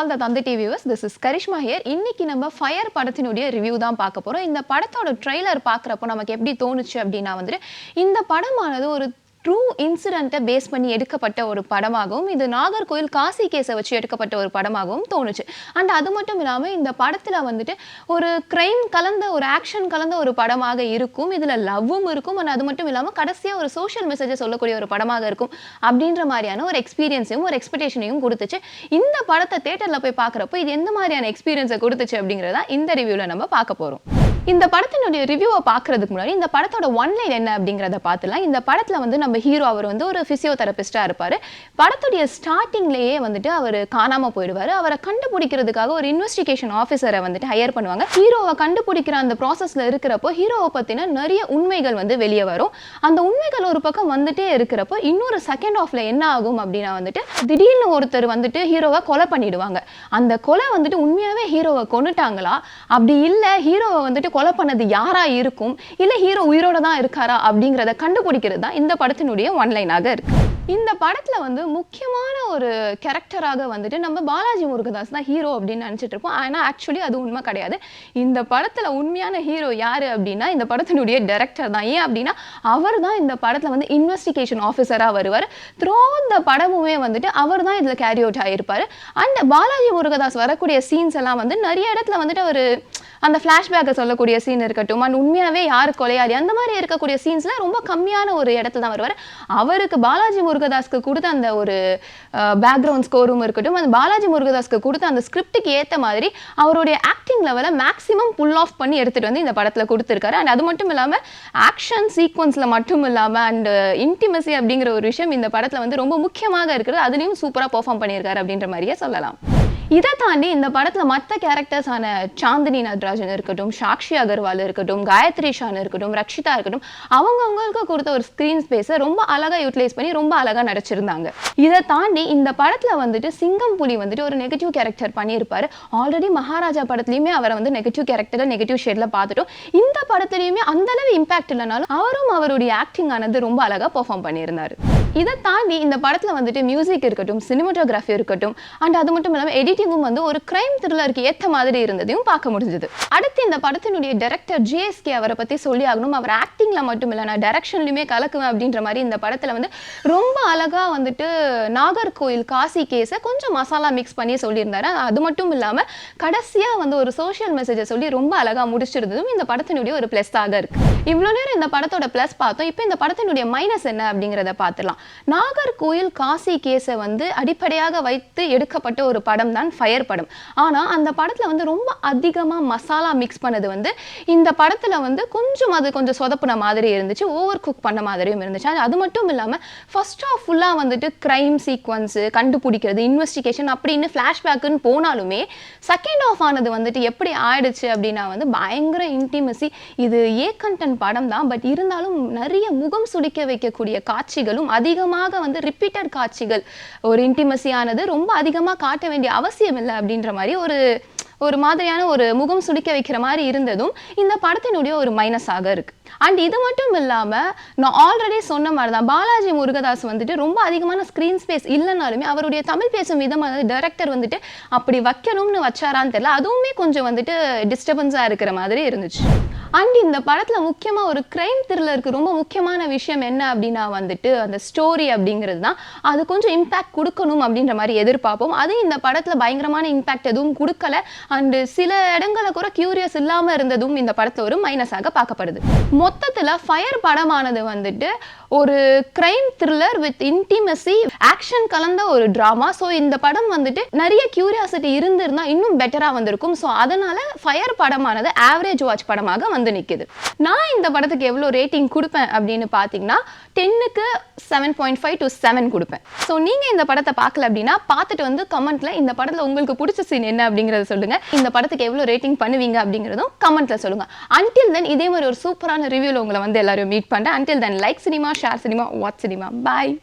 all the Thanthi TV viewers. This is Karishma here. இன்னைக்கு நம்ம fire படத்தினுடைய review தான் பார்க்க போறோம். இந்த படத்தோட ட்ரெய்லர் பார்க்கறப்போ நமக்கு எப்படி தோணுச்சு அப்படினா வந்து இந்த படமானது ஒரு ட்ரூ இன்சிடென்ட்டை பேஸ் பண்ணி எடுக்கப்பட்ட ஒரு படமாகவும் இது நாகர்கோயில் காசி கேஸை வச்சு எடுக்கப்பட்ட ஒரு படமாகவும் தோணுச்சு. அண்ட் அது மட்டும் இல்லாமல் இந்த படத்தில் வந்துட்டு ஒரு கிரைம் கலந்த ஒரு ஆக்ஷன் கலந்த ஒரு படமாக இருக்கும். இதில் லவ்வும் இருக்கும். அண்ட் அது மட்டும் இல்லாமல் கடைசியாக ஒரு சோஷியல் மெசேஜை சொல்லக்கூடிய ஒரு படமாக இருக்கும் அப்படின்ற மாதிரியான ஒரு எக்ஸ்பீரியன்ஸையும் ஒரு எக்ஸ்பெக்டேஷனையும் கொடுத்துச்சு. இந்த படத்தை தேட்டரில் போய் பார்க்குறப்போ இது எந்த மாதிரியான எக்ஸ்பீரியன்ஸை கொடுத்துச்சு அப்படிங்கிறத இந்த ரிவ்யூவில் நம்ம பார்க்க போகிறோம். இந்த படத்தினுடைய ரிவ்யூவை பார்க்கறதுக்கு முன்னாடி இந்த படத்தோட ஒன்லைன் என்ன அப்படிங்கிறத பார்த்துலாம். இந்த படத்தில் வந்து நம்ம ஹீரோ அவர் வந்து ஒரு ஃபிசியோதெரபிஸ்டாக இருப்பார். படத்துடைய ஸ்டார்டிங்லேயே வந்துட்டு அவர் காணாமல் போயிடுவார். அவரை கண்டுபிடிக்கிறதுக்காக ஒரு இன்வெஸ்டிகேஷன் ஆஃபீஸரை வந்துட்டு ஹையர் பண்ணுவாங்க. ஹீரோவை கண்டுபிடிக்கிற அந்த ப்ராசஸில் இருக்கிறப்போ ஹீரோவை பற்றின நிறைய உண்மைகள் வந்து வெளியே வரும். அந்த உண்மைகள் ஒரு பக்கம் வந்துட்டே இருக்கிறப்போ இன்னொரு செகண்ட் ஆஃப்ல என்ன ஆகும் அப்படின்னா வந்துட்டு திடீர்னு ஒருத்தர் வந்துட்டு ஹீரோவை கொலை பண்ணிடுவாங்க. அந்த கொலை வந்துட்டு உண்மையாகவே ஹீரோவை கொன்னுட்டாங்களா, அப்படி இல்லை ஹீரோவை வந்துட்டு கொலை பண்ணது யாரா இருக்கும், இல்ல ஹீரோ உயிரோட தான் இருக்காரா அப்படிங்கறத கண்டுபிடிக்கிறது தான் இந்த படத்தினுடைய ஒன்லைனாக இருக்கு. இந்த படத்துல வந்து முக்கியமான ஒரு கேரக்டராக வந்துட்டு நம்ம பாலாஜி முருகதாஸ் தான் ஹீரோ அப்படின்னு நினைச்சிட்டு இருப்போம். ஆனா ஆக்சுவலி அது உண்மை கிடையாது. இந்த படத்துல உண்மையான ஹீரோ யாரு அப்படின்னா இந்த படத்தினுடைய டைரக்டர் தான். ஏன் அப்படின்னா அவர் தான் இந்த படத்துல வந்து இன்வெஸ்டிகேஷன் ஆஃபீஸரா வருவார். த்ரூ த படமுமே வந்துட்டு அவர் தான் இதுல கேரி அவுட் ஆகியிருப்பாரு. அண்ட் பாலாஜி முருகதாஸ் வரக்கூடிய சீன்ஸ் எல்லாம் வந்து நிறைய இடத்துல வந்துட்டு அவர் அந்த ஃப்ளாஷ்பேக்கை சொல்லக்கூடிய சீன் இருக்கட்டும், அண்ட் உண்மையாகவே யார் கொலையாளி அந்த மாதிரி இருக்கக்கூடிய சீன்ஸ்லாம் ரொம்ப கம்மியான ஒரு இடத்துல தான் வருவார். அவருக்கு பாலாஜி முருகதாஸ்க்கு கொடுத்த அந்த ஒரு பேக்ரவுண்ட் ஸ்கோரும் இருக்கட்டும், அந்த பாலாஜி முருகதாஸ்க்கு கொடுத்த அந்த ஸ்கிரிப்டுக்கு ஏற்ற மாதிரி அவருடைய ஆக்டிங் லெவலை மேக்ஸிமம் புல் ஆஃப் பண்ணி எடுத்துகிட்டு வந்து இந்த படத்தில் கொடுத்துருக்காரு. அண்ட் அது மட்டும் இல்லாமல் ஆக்ஷன் சீக்வன்ஸில் மட்டும் இல்லாமல் அண்ட் இன்டிமசி அப்படிங்கிற ஒரு விஷயம் இந்த படத்தில் வந்து ரொம்ப முக்கியமாக இருக்கிறது. அதுலேயும் சூப்பராக பெர்ஃபார்ம் பண்ணியிருக்காரு அப்படின்ற மாதிரியே சொல்லலாம். இதை தாண்டி இந்த படத்தில் மற்ற கேரக்டர்ஸான சாந்தினி நடராஜன் இருக்கட்டும், சாக்ஷி அகர்வால் இருக்கட்டும், காயத்ரி ஷான் இருக்கட்டும், ரக்ஷிதா இருக்கட்டும், அவங்களுக்கு கொடுத்த ஒரு ஸ்க்ரீன் ஸ்பேஸை ரொம்ப அழகாக யூட்டிலைஸ் பண்ணி ரொம்ப அழகாக நடிச்சிருந்தாங்க. இதை தாண்டி இந்த படத்தில் வந்துட்டு சிங்கம் புலி வந்துட்டு ஒரு நெகட்டிவ் கேரக்டர் பண்ணியிருப்பாரு. ஆல்ரெடி மகாராஜா படத்துலையுமே அவரை வந்து நெகட்டிவ் கேரக்டரில் நெகட்டிவ் ஷேடில் பார்த்துட்டோம். இந்த படத்துலையுமே அந்தளவு இம்பாக்ட் இல்லைனாலும் அவரும் அவருடைய ஆக்டிங் ஆனது ரொம்ப அழகாக பெர்ஃபார்ம் பண்ணியிருந்தார். இதை தாண்டி இந்த படத்தில் வந்துட்டு மியூசிக் இருக்கட்டும், சினிமாட்டோகிராஃபி இருக்கட்டும், அண்ட் அது மட்டும் இல்லாமல் எடிட்டிங்கும் வந்து ஒரு கிரைம் த்ரில்லருக்கு ஏற்ற மாதிரி இருந்ததையும் பார்க்க முடிஞ்சது. அடுத்து இந்த படத்தினுடைய டைரக்டர் ஜேஎஸ்கே அவரை பற்றி சொல்லி ஆகணும். அவர் ஆக்டிங்கில் மட்டும் இல்லை, நான் டைரக்ஷன்லையுமே கலக்குவேன் அப்படின்ற மாதிரி இந்த படத்தில் வந்து ரொம்ப அழகாக வந்துட்டு நாகர்கோயில் காசி கேஸை கொஞ்சம் மசாலா மிக்ஸ் பண்ணி சொல்லியிருந்தாரு. அது மட்டும் இல்லாமல் கடைசியாக வந்து ஒரு சோஷியல் மெசேஜை சொல்லி ரொம்ப அழகாக முடிச்சிருந்ததும் இந்த படத்தினுடைய ஒரு ப்ளஸ்ஸாக இருக்கு. இவ்வளோ நேரம் இந்த படத்தோட ப்ளஸ் பார்த்தோம். இப்போ இந்த படத்தினுடைய மைனஸ் என்ன அப்படிங்கிறத பார்த்துலாம். நாகர்கோயில் காசி கேஸை வந்து அடிப்படையாக வைத்து எடுக்கப்பட்ட ஒரு படம் தான் ஃபயர் படம். ஆனால் அந்த படத்தில் வந்து ரொம்ப அதிகமாக மசாலா மிக்ஸ் பண்ணது வந்து இந்த படத்தில் வந்து கொஞ்சம் சொதப்புன மாதிரி இருந்துச்சு, ஓவர் குக் பண்ண மாதிரியும் இருந்துச்சு. அது மட்டும் இல்லாமல் ஃபர்ஸ்ட் ஆஃப் ஃபுல்லாக வந்துட்டு கிரைம் சீக்வன்ஸு கண்டுபிடிக்கிறது, இன்வெஸ்டிகேஷன் அப்படின்னு ஃப்ளாஷ்பேக்குன்னு போனாலுமே செகண்ட் ஆஃப் ஆனது வந்துட்டு எப்படி ஆயிடுச்சு அப்படின்னா வந்து பயங்கர இன்டிமசி. இது கண்டென்ட் படம் தான், பட் இருந்தாலும் நிறைய முகம் சுளிக்க வைக்கக்கூடிய காட்சிகளும் அதிகமாக வந்து ரிப்பீட்டட் காட்சிகள், ஒரு இன்டிமசியானது ரொம்ப அதிகமாக காட்ட வேண்டிய அவசியம் இல்லை அப்படின்ற மாதிரி ஒரு மாதிரியான ஒரு முகம் சுளிக்க வைக்கிற மாதிரி இருந்ததும் இந்த படத்தினுடைய ஒரு மைனஸாக இருக்கு. அண்ட் இது மட்டும் இல்லாமல் நான் ஆல்ரெடி சொன்ன மாதிரி தான் பாலாஜி முருகதாஸ் வந்துட்டு ரொம்ப அதிகமான ஸ்க்ரீன் ஸ்பேஸ் இல்லைனாலுமே அவருடைய தமிழ் பேசும் விதமான டைரக்டர் வந்துட்டு அப்படி வைக்கணும்னு வச்சாரான்னு தெரியல, அதுவுமே கொஞ்சம் வந்துட்டு டிஸ்டர்பன்ஸாக இருக்கிற மாதிரி இருந்துச்சு. அண்ட் இந்த படத்தில் முக்கியமாக ஒரு கிரைம் த்ரில்லருக்கு ரொம்ப முக்கியமான விஷயம் என்ன அப்படின்னா வந்துட்டு அந்த ஸ்டோரி அப்படிங்கிறது தான். அது கொஞ்சம் இம்பேக்ட் கொடுக்கணும் அப்படின்ற மாதிரி எதிர்பார்ப்போம். அது இந்த படத்தில் பயங்கரமான இம்பேக்ட் எதுவும் கொடுக்கல. அண்டு சில இடங்களை கூட கியூரியஸ் இல்லாமல் இருந்ததும் இந்த படத்தில் ஒரு மைனஸாக பார்க்கப்படுது. மொத்தத்தில் ஃபயர் படமானது வந்துட்டு ஒரு crime thriller with intimacy action கலந்த ஒரு ட்ராமா. ஸோ இந்த படம் வந்துட்டு நிறைய கியூரியாசிட்டி இருந்திருந்தா இன்னும் பெட்டராக வந்திருக்கும். ஸோ அதனால ஃபயர் படமானது ஆவரேஜ் வாட்ச் படமாக வந்து நிற்குது. நான் இந்த படத்துக்கு எவ்வளோ ரேட்டிங் கொடுப்பேன் அப்படின்னு பார்த்தீங்கன்னா 10க்கு 7.5 to 7 கொடுப்பேன். ஸோ நீங்கள் இந்த படத்தை பார்க்கல அப்படின்னா பார்த்துட்டு வந்து கமெண்ட்ல இந்த படத்தில் உங்களுக்கு பிடிச்ச சீன் என்ன அப்படிங்கிறத சொல்லுங்க. இந்த படத்துக்கு எவ்வளோ ரேட்டிங் பண்ணுவீங்க அப்படிங்கிறதும் கமெண்ட்ல சொல்லுங்க. அன்டில் தென் இதே மாதிரி ஒரு சூப்பரான ரிவ்யூவில் உங்களை வந்து எல்லாரும் மீட் பண்ணுறேன். Until then like cinema, share cinema, watch cinema. பாய்.